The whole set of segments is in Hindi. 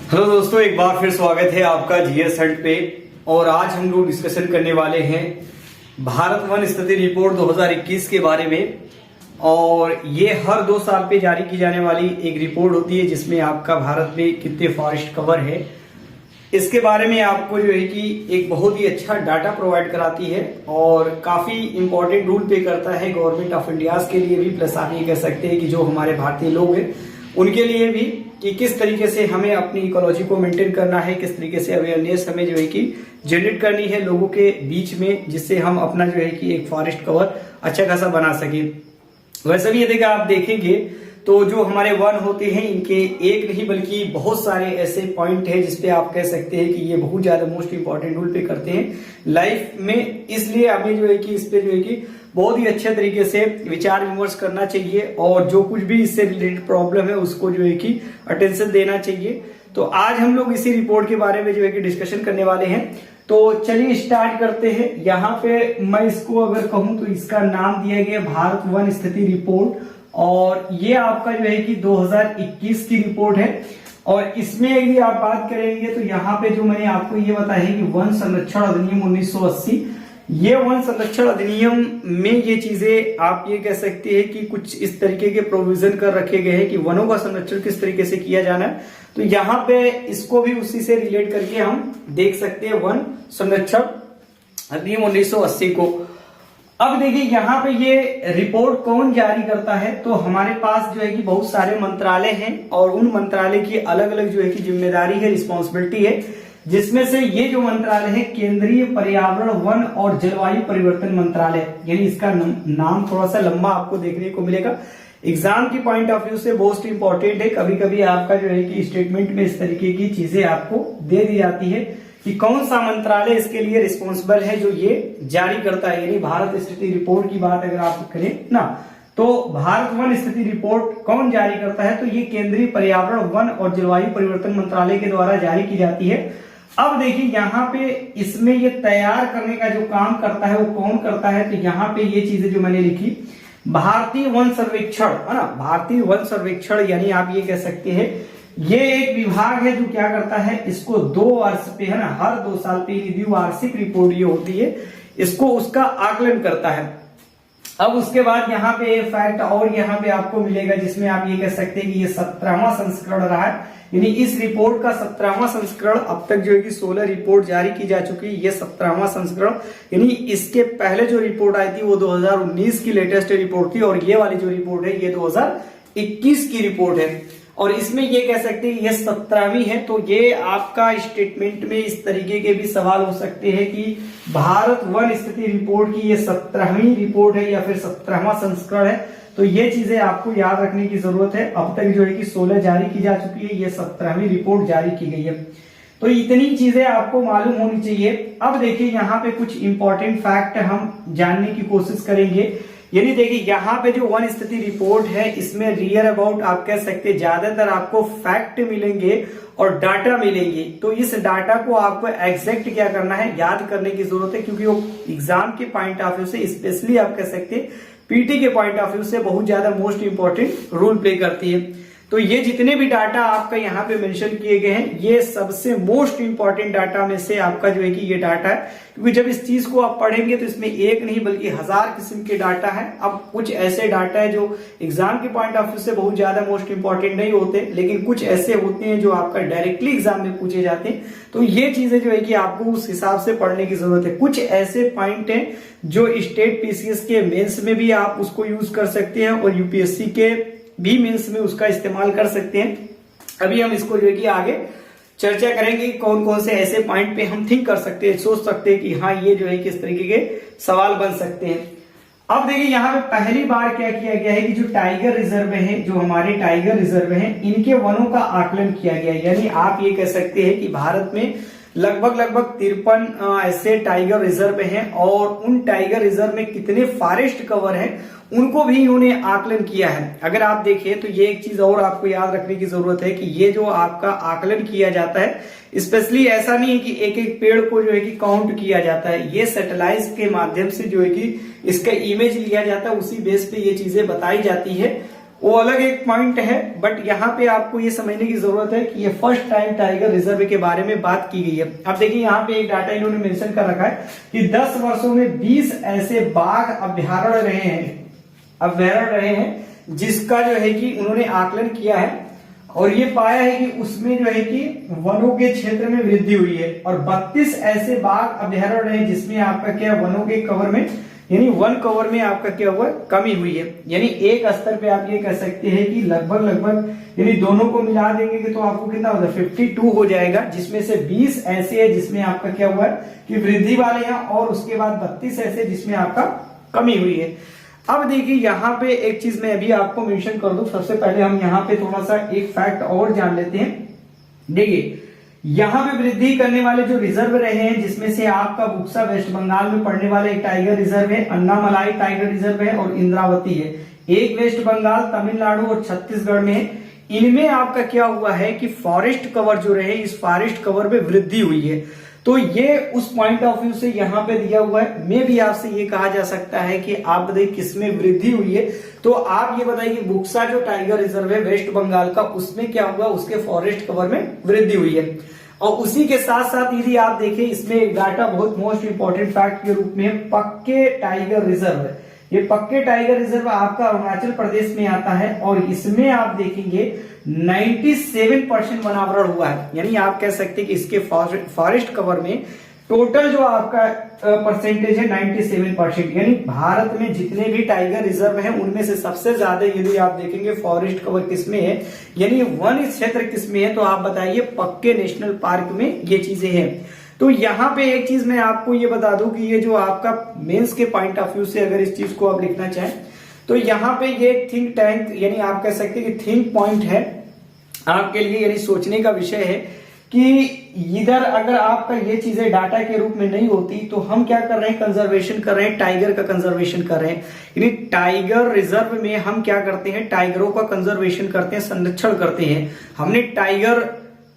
हेलो दोस्तों, एक बार फिर स्वागत है आपका जीएस हंट पे। और आज हम लोग डिस्कशन करने वाले हैं भारत वन स्थिति रिपोर्ट 2021 के बारे में। और ये हर 2 साल पे जारी की जाने वाली एक रिपोर्ट होती है जिसमें आपका भारत में कितने फॉरेस्ट कवर है इसके बारे में आपको जो है कि एक बहुत ही अच्छा डाटा प्रोवाइड कराती है और काफी इंपॉर्टेंट रोल प्ले करता है गवर्नमेंट ऑफ इंडिया के लिए भी, प्लस आप ये कह सकते हैं कि जो हमारे भारतीय लोग हैं उनके लिए भी, कि किस तरीके से हमें अपनी इकोलॉजी को मेंटेन करना है, किस तरीके से अवेयरनेस हमें जो है कि जनरेट करनी है लोगों के बीच में, जिससे हम अपना जो है कि एक फॉरेस्ट कवर अच्छा खासा बना सके। वैसे भी यदि आप देखेंगे तो जो हमारे वन होते हैं इनके एक नहीं बल्कि बहुत सारे ऐसे पॉइंट है जिसपे आप कह सकते हैं कि ये बहुत ज्यादा मोस्ट इंपॉर्टेंट रोल प्ले करते हैं लाइफ में। इसलिए हमें जो है कि इस पे जो है कि बहुत ही अच्छे तरीके से विचार विमर्श करना चाहिए और जो कुछ भी इससे रिलेटेड प्रॉब्लम है उसको जो है कि अटेंशन देना चाहिए। तो आज हम लोग इसी रिपोर्ट के बारे में जो है कि डिस्कशन करने वाले हैं। तो चलिए स्टार्ट करते हैं। यहाँ पे मैं इसको अगर कहूं तो इसका नाम दिया गया भारत वन स्थिति रिपोर्ट और ये आपका जो है कि 2021 की रिपोर्ट है। और इसमें यदि आप बात करेंगे तो यहाँ पे जो मैंने आपको ये बताया है कि वन संरक्षण अधिनियम 1980, ये वन संरक्षण अधिनियम में ये चीजें आप ये कह सकते हैं कि कुछ इस तरीके के प्रोविजन कर रखे गए हैं कि वनों का संरक्षण किस तरीके से किया जाना है। तो यहाँ पे इसको भी उसी से रिलेट करके हम देख सकते हैं वन संरक्षण अधिनियम 1980 को। अब देखिए यहाँ पे ये रिपोर्ट कौन जारी करता है, तो हमारे पास जो है कि बहुत सारे मंत्रालय हैं और उन मंत्रालय की अलग अलग जो है कि जिम्मेदारी है, रिस्पॉन्सिबिलिटी है, जिसमें से ये जो मंत्रालय है केंद्रीय पर्यावरण वन और जलवायु परिवर्तन मंत्रालय, यानी इसका नाम थोड़ा सा लंबा आपको देखने को मिलेगा। एग्जाम की पॉइंट ऑफ व्यू से मोस्ट इंपॉर्टेंट है। कभी कभी आपका जो है कि स्टेटमेंट में इस तरीके की चीजें आपको दे दी जाती है कि कौन सा मंत्रालय इसके लिए रिस्पॉन्सिबल है जो ये जारी करता है। यानी भारत स्थिति रिपोर्ट की बात अगर आप करें ना, तो भारत वन स्थिति रिपोर्ट कौन जारी करता है, तो ये केंद्रीय पर्यावरण वन और जलवायु परिवर्तन मंत्रालय के द्वारा जारी की जाती है। अब देखिए यहाँ पे इसमें ये तैयार करने का जो काम करता है वो कौन करता है, तो यहाँ पे ये चीजें जो मैंने लिखी, भारतीय वन सर्वेक्षण है ना, भारतीय वन सर्वेक्षण, यानी आप ये कह सकते हैं ये एक विभाग है जो क्या करता है, इसको 2 वर्ष पे है ना, हर 2 साल पे द्विवार्षिक रिपोर्ट ये होती है, इसको उसका आकलन करता है। अब उसके बाद यहाँ पे एक फैक्ट और यहाँ पे आपको मिलेगा जिसमें आप ये कह सकते हैं कि ये 17वां संस्करण रहा है। यानी इस रिपोर्ट का 17वां संस्करण, अब तक जो है कि 16 रिपोर्ट जारी की जा चुकी है, ये 17वां संस्करण। यानी इसके पहले जो रिपोर्ट आई थी वो 2019 की लेटेस्ट रिपोर्ट थी और ये वाली जो रिपोर्ट है ये 2021 की रिपोर्ट है। और इसमें ये कह सकते हैं ये 17वीं है। तो ये आपका स्टेटमेंट में इस तरीके के भी सवाल हो सकते हैं कि भारत वन स्थिति रिपोर्ट की ये 17वीं रिपोर्ट है या फिर 17वां संस्करण है। तो ये चीजें आपको याद रखने की जरूरत है। अब तक जो है कि 16 जारी की जा चुकी है, ये 17वीं रिपोर्ट जारी की गई है। तो इतनी चीजें आपको मालूम होनी चाहिए। अब देखिए यहाँ पे कुछ इंपॉर्टेंट फैक्ट हम जानने की कोशिश करेंगे। यानी देखिए यहाँ पे जो वन स्थिति रिपोर्ट है इसमें रियर अबाउट आप कह सकते हैं ज्यादातर आपको फैक्ट मिलेंगे और डाटा मिलेंगे। तो इस डाटा को आपको एग्जैक्ट क्या करना है, याद करने की जरूरत है, क्योंकि वो एग्जाम के पॉइंट ऑफ व्यू से, स्पेशली आप कह सकते हैं पीटी के पॉइंट ऑफ व्यू से बहुत ज्यादा मोस्ट इंपॉर्टेंट रोल प्ले करती है। तो ये जितने भी डाटा आपका यहाँ पे मेंशन किए गए हैं ये सबसे मोस्ट इंपॉर्टेंट डाटा में से आपका जो है कि ये डाटा है, क्योंकि जब इस चीज को आप पढ़ेंगे तो इसमें एक नहीं बल्कि 1000 किस्म के डाटा है। अब कुछ ऐसे डाटा है जो एग्जाम के पॉइंट ऑफ व्यू से बहुत ज्यादा मोस्ट इंपॉर्टेंट नहीं होते, लेकिन कुछ ऐसे होते हैं जो आपका डायरेक्टली एग्जाम में पूछे जाते हैं। तो ये चीजें जो है कि आपको उस हिसाब से पढ़ने की जरूरत है। कुछ ऐसे पॉइंट है जो स्टेट पीसीएस के मेंस में भी आप उसको यूज कर सकते हैं और यूपीएससी के भी मीन्स में उसका इस्तेमाल कर सकते हैं। अभी हम इसको जो है कि आगे चर्चा करेंगे कौन कौन से ऐसे पॉइंट पे हम थिंक कर सकते हैं, सोच सकते हैं कि हाँ ये जो है किस तरीके के सवाल बन सकते हैं। अब देखिए यहाँ पे पहली बार क्या किया गया है कि जो टाइगर रिजर्व है, जो हमारे टाइगर रिजर्व है, इनके वनों का आकलन किया गया है। यानी आप ये कह सकते हैं कि भारत में लगभग 53 ऐसे टाइगर रिजर्व हैं और उन टाइगर रिजर्व में कितने फॉरेस्ट कवर हैं उनको भी इन्होंने आकलन किया है। अगर आप देखें तो ये एक चीज और आपको याद रखने की जरूरत है कि ये जो आपका आकलन किया जाता है, स्पेशली ऐसा नहीं है कि एक एक पेड़ को जो है कि काउंट किया जाता है, ये सैटेलाइट के माध्यम से जो है कि इसका इमेज लिया जाता है, उसी बेस पे ये चीजें बताई जाती है वो अलग एक पॉइंट है, बट यहाँ पे आपको ये समझने की जरूरत है कि ये फर्स्ट टाइम टाइगर रिजर्व के बारे में बात की गई है। अब देखिए यहाँ पे एक डाटा इन्होंने मेंशन कर रखा है कि 10 वर्षों में 20 ऐसे बाघ अभ्यारण्य रहे हैं जिसका जो है कि उन्होंने आकलन किया है और ये पाया है कि उसमें जो है कि वनों के क्षेत्र में वृद्धि हुई है और 32 ऐसे बाघ अभ्यारण्य है जिसमें आपका क्या वनों के कवर में यानी वन कवर में आपका क्या हुआ कमी हुई है। यानी एक स्तर पे आप ये कह सकते हैं कि लगभग यानी दोनों को मिला देंगे कि तो आपको कितना होगा 52 हो जाएगा, जिसमें से 20 ऐसे है जिसमें आपका क्या हुआ है कि वृद्धि वाले हैं और उसके बाद 32 ऐसे जिसमें आपका कमी हुई है। अब देखिए यहाँ पे एक चीज मैं अभी आपको मेंशन कर दूं। सबसे पहले हम यहाँ पे थोड़ा सा एक फैक्ट और जान लेते हैं। देखिए यहाँ पे वृद्धि करने वाले जो रिजर्व रहे हैं जिसमें से आपका बुक्सा वेस्ट बंगाल में पड़ने वाला एक टाइगर रिजर्व है, अन्नामलाई टाइगर रिजर्व है और इंद्रावती है। एक वेस्ट बंगाल, तमिलनाडु और छत्तीसगढ़ में है। इनमें आपका क्या हुआ है कि फॉरेस्ट कवर जो रहे इस फॉरेस्ट कवर में वृद्धि हुई है। तो ये उस पॉइंट ऑफ व्यू से यहाँ पे दिया हुआ है। मे भी आपसे ये कहा जा सकता है कि आप बताइए किसमें वृद्धि हुई है, तो आप ये बताइए कि बुक्सा जो टाइगर रिजर्व है वेस्ट बंगाल का उसमें क्या हुआ, उसके फॉरेस्ट कवर में वृद्धि हुई है। और उसी के साथ साथ यदि आप देखें इसमें एक डाटा बहुत मोस्ट इंपॉर्टेंट फैक्ट के रूप में पक्के टाइगर रिजर्व है। ये पक्के टाइगर रिजर्व आपका अरुणाचल प्रदेश में आता है और इसमें आप देखेंगे 97% वनावरण हुआ है। यानी आप कह सकते हैं कि इसके फॉरेस्ट कवर में टोटल जो आपका परसेंटेज है 97%। यानी भारत में जितने भी टाइगर रिजर्व हैं उनमें से सबसे ज्यादा यदि आप देखेंगे फॉरेस्ट कवर किसमें है यानी वन क्षेत्र किसमें है, तो आप बताइए पक्के नेशनल पार्क में ये चीजें हैं। तो यहाँ पे एक चीज मैं आपको ये बता दूं कि ये जो आपका मेंस के पॉइंट ऑफ व्यू से अगर इस चीज को आप लिखना चाहें तो यहाँ पे ये थिंक टैंक यानी आप कह सकते हैं कि थिंक पॉइंट है आपके लिए, यानी सोचने का विषय है कि इधर अगर आपका ये चीजें डाटा के रूप में नहीं होती तो हम क्या कर रहे हैं, कंजर्वेशन कर रहे हैं, टाइगर का कंजर्वेशन कर रहे हैं। यानी टाइगर रिजर्व में हम क्या करते हैं, टाइगरों का कंजर्वेशन करते हैं, संरक्षण करते हैं। हमने टाइगर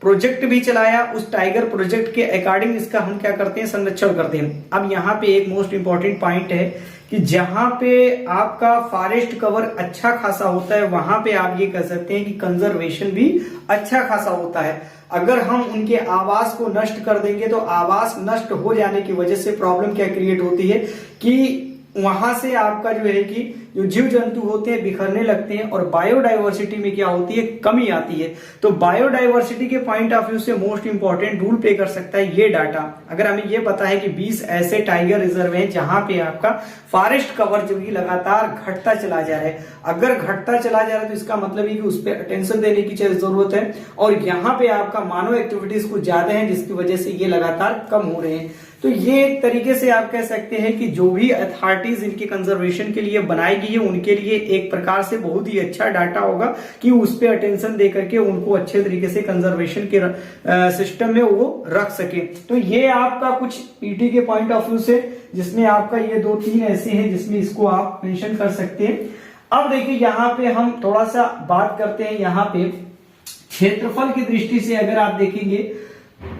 प्रोजेक्ट भी चलाया, उस टाइगर प्रोजेक्ट के अकॉर्डिंग इसका हम क्या करते हैं, संरक्षण करते हैं। अब यहाँ पे एक मोस्ट इंपॉर्टेंट पॉइंट है कि जहां पे आपका फॉरेस्ट कवर अच्छा खासा होता है वहां पे आप ये कह सकते हैं कि कंजर्वेशन भी अच्छा खासा होता है। अगर हम उनके आवास को नष्ट कर देंगे तो आवास नष्ट हो जाने की वजह से प्रॉब्लम क्या क्रिएट होती है कि वहां से आपका जो है कि जो जीव जंतु होते हैं बिखरने लगते हैं और बायोडाइवर्सिटी में क्या होती है, कमी आती है। तो बायोडाइवर्सिटी के पॉइंट ऑफ व्यू से मोस्ट इंपॉर्टेंट रूल प्ले कर सकता है ये डाटा। अगर हमें ये पता है कि 20 ऐसे टाइगर रिजर्व हैं जहां पे आपका फॉरेस्ट कवर जो कि लगातार घटता चला जा रहा है, अगर घटता चला जा रहा है तो इसका मतलब है कि उस पर अटेंशन देने की जरूरत है और यहाँ पे आपका मानव एक्टिविटीज कुछ ज्यादा है जिसकी वजह से ये लगातार कम हो रहे हैं। तो ये एक तरीके से आप कह सकते हैं कि जो भी अथॉरिटीज इनके कंजर्वेशन के लिए बनाई गई है उनके लिए एक प्रकार से बहुत ही अच्छा डाटा होगा कि उस पर अटेंशन दे करके उनको अच्छे तरीके से कंजर्वेशन के सिस्टम में वो रख सके। तो ये आपका कुछ पीटी के पॉइंट ऑफ व्यू से जिसमें आपका ये 2-3 ऐसे हैं जिसमें इसको आप मेंशन कर सकते हैं। अब देखिए यहाँ पे हम थोड़ा सा बात करते हैं, यहाँ पे क्षेत्रफल की दृष्टि से अगर आप देखेंगे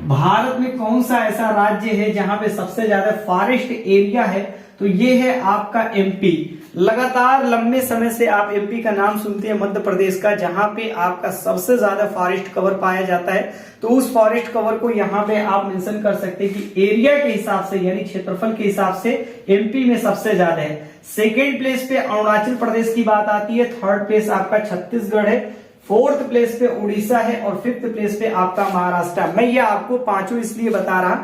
भारत में कौन सा ऐसा राज्य है जहां पे सबसे ज्यादा फॉरेस्ट एरिया है, तो ये है आपका एमपी। लगातार लंबे समय से आप एमपी का नाम सुनते हैं, मध्य प्रदेश का, जहां पे आपका सबसे ज्यादा फॉरेस्ट कवर पाया जाता है। तो उस फॉरेस्ट कवर को यहाँ पे आप मेंशन कर सकते हैं कि एरिया के हिसाब से यानी क्षेत्रफल के हिसाब से एमपी में सबसे ज्यादा है। सेकेंड प्लेस पे अरुणाचल प्रदेश की बात आती है, थर्ड प्लेस आपका छत्तीसगढ़ है, फोर्थ प्लेस पे उड़ीसा है और फिफ्थ प्लेस पे आपका महाराष्ट्र। मैं ये आपको पांचों इसलिए बता रहा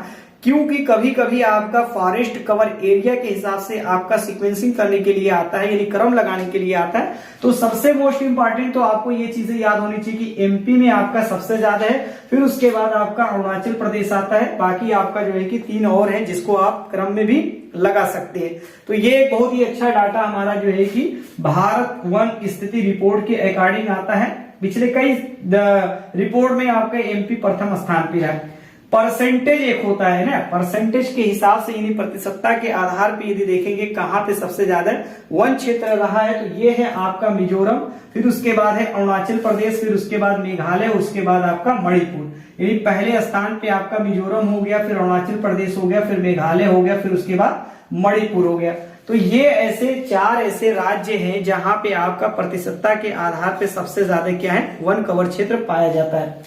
क्योंकि कभी कभी आपका फॉरेस्ट कवर एरिया के हिसाब से आपका सीक्वेंसिंग करने के लिए आता है, यानी क्रम लगाने के लिए आता है। तो सबसे मोस्ट इंपॉर्टेंट तो आपको ये चीजें याद होनी चाहिए कि एमपी में आपका सबसे ज्यादा है, फिर उसके बाद आपका अरुणाचल प्रदेश आता है, बाकी आपका जो है कि 3 और है जिसको आप क्रम में भी लगा सकते हैं। तो ये एक बहुत ही अच्छा डाटा हमारा जो है कि भारत वन स्थिति रिपोर्ट के अकॉर्डिंग आता है। पिछले कई रिपोर्ट में आपका एमपी प्रथम स्थान पे है। परसेंटेज एक होता है ना, परसेंटेज के हिसाब से यानी प्रतिशतता के आधार पे यदि देखेंगे कहां पे सबसे ज्यादा वन क्षेत्र रहा है तो ये है आपका मिजोरम, फिर उसके बाद है अरुणाचल प्रदेश, फिर उसके बाद मेघालय, उसके बाद आपका मणिपुर। यानी पहले स्थान पे आपका मिजोरम हो गया, फिर अरुणाचल प्रदेश हो गया, फिर मेघालय हो गया, फिर उसके बाद मणिपुर हो गया। तो ये ऐसे 4 ऐसे राज्य हैं जहां पे आपका प्रतिशतता के आधार पे सबसे ज्यादा क्या है, वन कवर क्षेत्र पाया जाता है।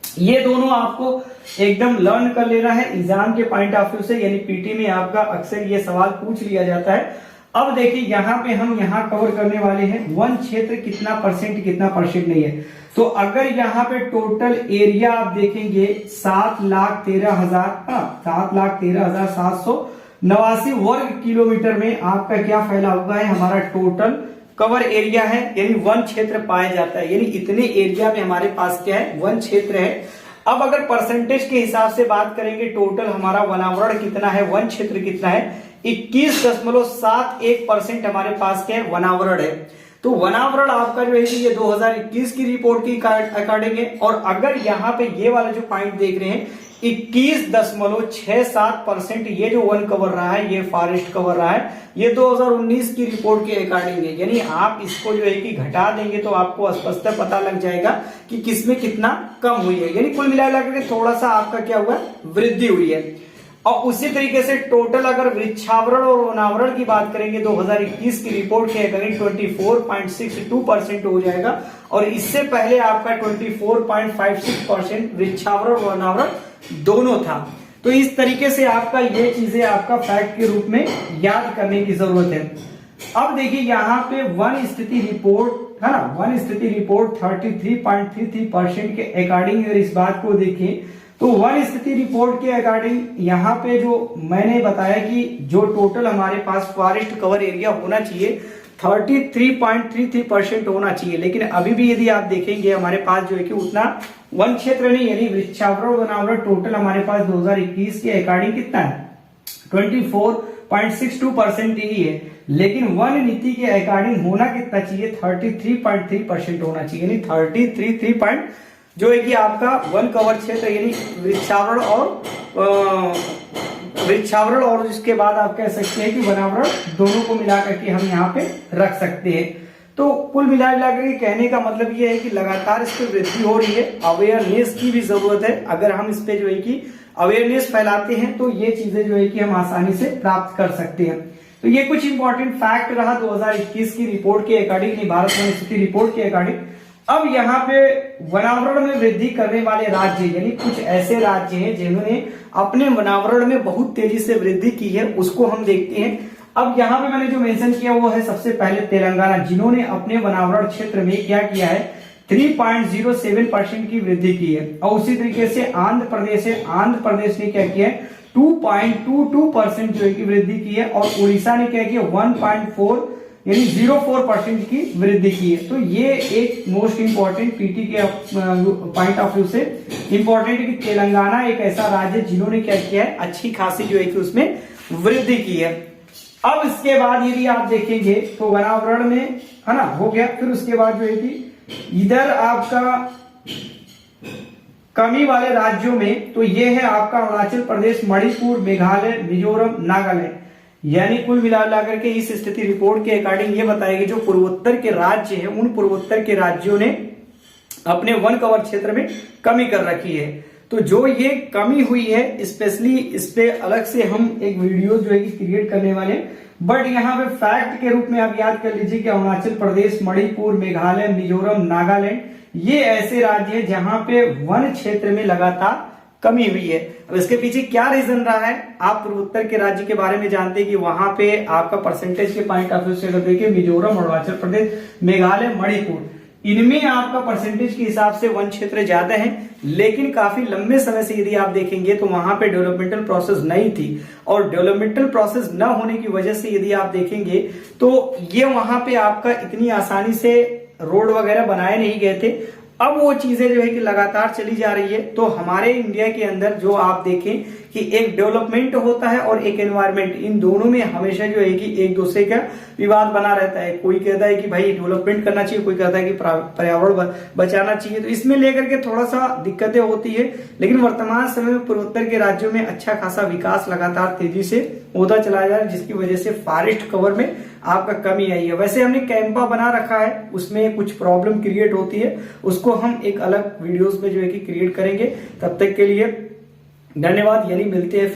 ये दोनों आपको एकदम लर्न कर लेना है एग्जाम के पॉइंट ऑफ व्यू से, यानी पीटी में आपका अक्सर ये सवाल पूछ लिया जाता है। अब देखिए यहाँ पे हम यहाँ कवर करने वाले हैं वन क्षेत्र कितना परसेंट नहीं है। तो अगर यहाँ पे टोटल एरिया आप देखेंगे 7,13,789 वर्ग किलोमीटर में आपका क्या फैला हुआ है, हमारा टोटल कवर एरिया है, यानी वन क्षेत्र पाया जाता है। यानी इतने एरिया में हमारे पास क्या है, वन क्षेत्र है। अब अगर परसेंटेज के हिसाब से बात करेंगे, टोटल हमारा वनावरण कितना है, वन क्षेत्र कितना है, 21.71% हमारे पास क्या है, वनावरण है। तो वनावरण आपका जो है ये 2021 की रिपोर्ट की अकॉर्डिंग है। और अगर यहाँ पे ये वाला जो पॉइंट देख रहे हैं 21.67% ये जो वन कवर रहा है, ये फॉरेस्ट कवर रहा है, ये 2019 की रिपोर्ट के अकॉर्डिंग है। यानी आप इसको जो है कि घटा देंगे तो आपको स्पष्ट पता लग जाएगा कि किसमें कितना कम हुई है। यानी कुल मिलाकर के थोड़ा सा आपका क्या हुआ, वृद्धि हुई है। और उसी तरीके से टोटल अगर वृक्षावरण और वनावरण की बात करेंगे 2021 की रिपोर्ट के अकॉर्डिंग 24.62% हो जाएगा। और इससे पहले आपका 24.56% वृक्षावरण और वनावरण दोनों था। तो इस तरीके से आपका ये चीजें आपका फैक्ट के रूप में याद करने की जरूरत है। अब देखिए यहाँ पे वन स्थिति रिपोर्ट है ना, वन स्थिति रिपोर्ट 33.33% के अकॉर्डिंग अगर इस बात को देखें तो वन स्थिति रिपोर्ट के अकॉर्डिंग यहाँ पे जो मैंने बताया कि जो टोटल हमारे पास फॉरेस्ट कवर एरिया होना चाहिए 33.33% होना चाहिए। लेकिन अभी भी यदि आप देखेंगे हमारे पास जो है कि उतना वन क्षेत्र नहीं, यानी वृक्षावरण वनावरण टोटल हमारे पास 2021 के अकॉर्डिंग कितना है, 24.62% ही है। लेकिन वन नीति के अकॉर्डिंग होना कितना चाहिए, 33.3% होना चाहिए। यानी 33 जो है कि आपका वन कवर क्षेत्र यानी वृक्षावरण और इसके बाद आप कह सकते हैं कि वनावरण दोनों को मिलाकर के हम यहाँ पे रख सकते हैं। तो कुल मिलाकर के कहने का मतलब ये है कि लगातार इस पे वृद्धि हो रही है, अवेयरनेस की भी जरूरत है। अगर हम इस पे जो है कि अवेयरनेस फैलाते हैं तो ये चीजें जो है कि हम आसानी से प्राप्त कर सकते हैं। तो ये कुछ इंपॉर्टेंट फैक्ट रहा 2021 की रिपोर्ट के अकॉर्डिंग, भारत वन स्थिति रिपोर्ट के अकॉर्डिंग। अब यहाँ पे वनावरण में वृद्धि करने वाले राज्य, यानी कुछ ऐसे राज्य हैं जिन्होंने अपने वनावरण में बहुत तेजी से वृद्धि की है, उसको हम देखते हैं। अब यहाँ पे मैंने जो मेंशन किया वो है सबसे पहले तेलंगाना, जिन्होंने अपने वनावरण क्षेत्र में क्या किया है, 3.07% की वृद्धि की है। और उसी तरीके से आंध्र प्रदेश है, आंध्र प्रदेश ने क्या किया है, 2.22% जो है की वृद्धि की है। और उड़ीसा ने क्या किया, 1.4 यानी 0.4% की वृद्धि की है। तो ये एक मोस्ट इंपॉर्टेंट पीटी के पॉइंट ऑफ व्यू से इंपॉर्टेंट कि तेलंगाना एक ऐसा राज्य जिन्होंने क्या किया है, अच्छी खासी जो है कि उसमें वृद्धि की है। अब इसके बाद यदि आप देखेंगे तो वनावरण में है ना हो गया, फिर उसके बाद जो है कि इधर आपका कमी वाले राज्यों में तो ये है आपका अरुणाचल प्रदेश, मणिपुर, मेघालय, मिजोरम, नागालैंड। यानी कुल मिलाकर के इस स्थिति रिपोर्ट के अकॉर्डिंग ये बताएगी जो पूर्वोत्तर के राज्य हैं, उन पूर्वोत्तर के राज्यों ने अपने वन कवर क्षेत्र में कमी कर रखी है। तो जो ये कमी हुई है स्पेशली इस पे अलग से हम एक वीडियो जो है कि क्रिएट करने वाले हैं। बट यहाँ पे फैक्ट के रूप में आप याद कर लीजिए कि अरुणाचल प्रदेश, मणिपुर, मेघालय, मिजोरम, नागालैंड ये ऐसे राज्य हैं जहां पे वन क्षेत्र में लगातार कमी हुई है। अब इसके पीछे क्या रीजन रहा है, आप पूर्वोत्तर के राज्य के बारे में जानते हैं कि वहां पे आपका परसेंटेज के पॉइंट ऑफ व्यू से अगर देखिए मिजोरम, अरुणाचल प्रदेश, मेघालय, मणिपुर, इनमें आपका परसेंटेज के हिसाब से वन क्षेत्र ज्यादा है। लेकिन काफी लंबे समय से यदि आप देखेंगे तो वहां पे डेवलपमेंटल प्रोसेस नहीं थी, और डेवलपमेंटल प्रोसेस न होने की वजह से यदि आप देखेंगे तो ये वहां पे आपका इतनी आसानी से रोड वगैरह बनाए नहीं गए थे। अब वो चीजें जो है कि लगातार चली जा रही है। तो हमारे इंडिया के अंदर जो आप देखें कि एक डेवलपमेंट होता है और एक एनवायरमेंट, इन दोनों में हमेशा जो है कि एक दूसरे का विवाद बना रहता है। कोई कहता है कि भाई डेवलपमेंट करना चाहिए, कोई कहता है कि पर्यावरण बचाना चाहिए। तो इसमें लेकर के थोड़ा सा दिक्कतें होती है। लेकिन वर्तमान समय में पूर्वोत्तर के राज्यों में अच्छा खासा विकास लगातार तेजी से होता चला जा रहा है, जिसकी वजह से फॉरेस्ट कवर में आपका कमी आई है। वैसे हमने कैंपा बना रखा है, उसमें कुछ प्रॉब्लम क्रिएट होती है, उसको हम एक अलग वीडियोस में जो है कि क्रिएट करेंगे। तब तक के लिए धन्यवाद, यानी मिलते हैं।